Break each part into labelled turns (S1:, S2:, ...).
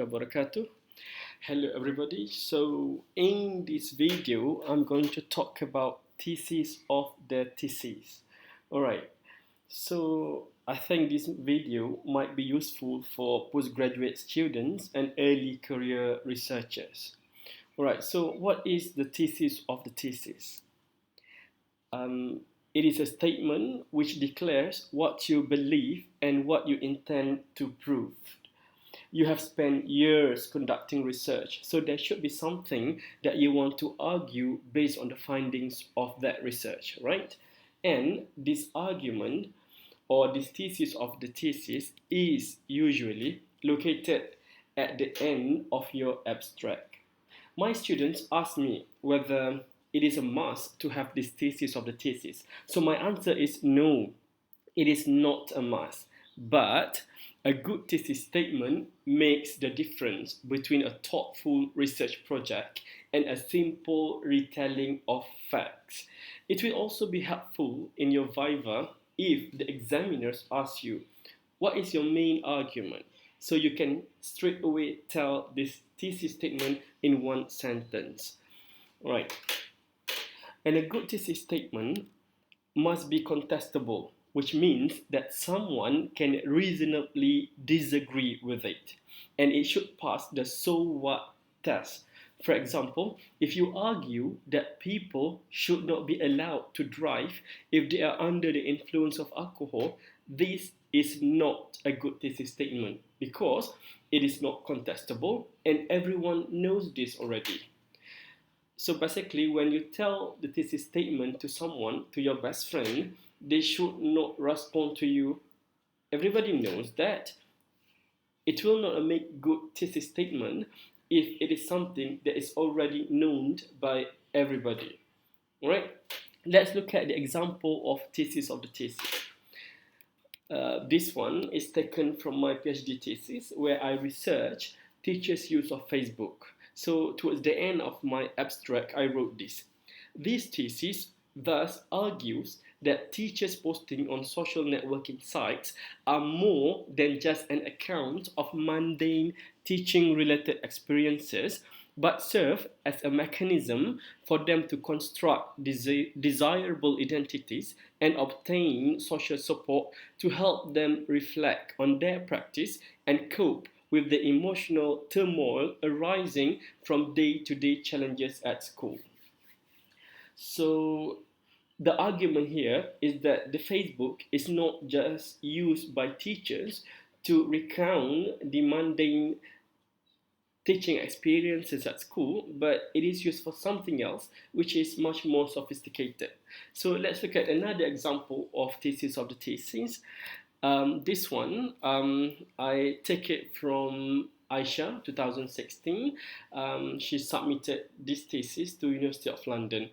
S1: Wabarakatuh. Hello everybody. So in this video I'm going to talk about thesis of the thesis. Alright, so I think this video might be useful for postgraduate students and early career researchers. Alright, so what is the thesis of the thesis? It is a statement which declares what you believe and what you intend to prove. You have spent years conducting research, so there should be something that you want to argue based on the findings of that research, right? And this argument or this thesis of the thesis is usually located at the end of your abstract. My students ask me whether it is a must to have this thesis of the thesis. So my answer is no, it is not a must. But a good thesis statement makes the difference between a thoughtful research project and a simple retelling of facts. It will also be helpful in your viva if the examiners ask you, what is your main argument? So you can straight away tell this thesis statement in one sentence. Right. And a good thesis statement must be contestable, which means that someone can reasonably disagree with it, and it should pass the so what test. For example, if you argue that people should not be allowed to drive if they are under the influence of alcohol, this is not a good thesis statement because it is not contestable and everyone knows this already. So basically, when you tell the thesis statement to someone, to your best friend, they should not respond to you. Everybody knows that. It will not make good thesis statement if it is something that is already known by everybody. Alright? Let's look at the example of thesis of the thesis. This one is taken from my PhD thesis where I research teachers' use of Facebook. So towards the end of my abstract, I wrote this. This thesis thus argues that teachers posting on social networking sites are more than just an account of mundane teaching-related experiences, but serve as a mechanism for them to construct desirable identities and obtain social support to help them reflect on their practice and cope with the emotional turmoil arising from day-to-day challenges at school. So the argument here is that the Facebook is not just used by teachers to recount the mundane teaching experiences at school, but it is used for something else which is much more sophisticated. So let's look at another example of thesis of the thesis. This one, I take it from Aisha, 2016. She submitted this thesis to University of London.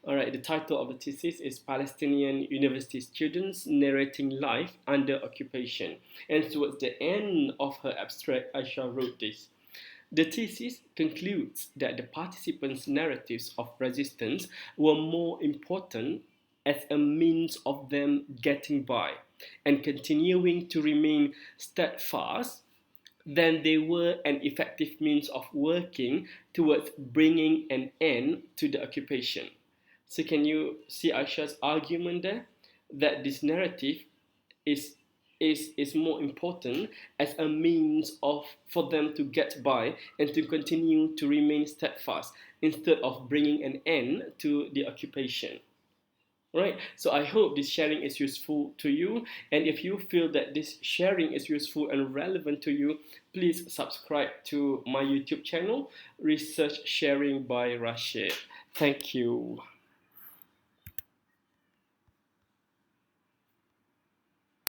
S1: Alright, the title of the thesis is Palestinian University Students Narrating Life Under Occupation. And towards the end of her abstract, Aisha wrote this. The thesis concludes that the participants' narratives of resistance were more important as a means of them getting by and continuing to remain steadfast than they were an effective means of working towards bringing an end to the occupation. So can you see Aisha's argument there? That this narrative is more important as a means of for them to get by and to continue to remain steadfast instead of bringing an end to the occupation. Right, so I hope this sharing is useful to you, and if you feel that this sharing is useful and relevant to you, please subscribe to my YouTube channel, Research Sharing by Rashid. Thank you.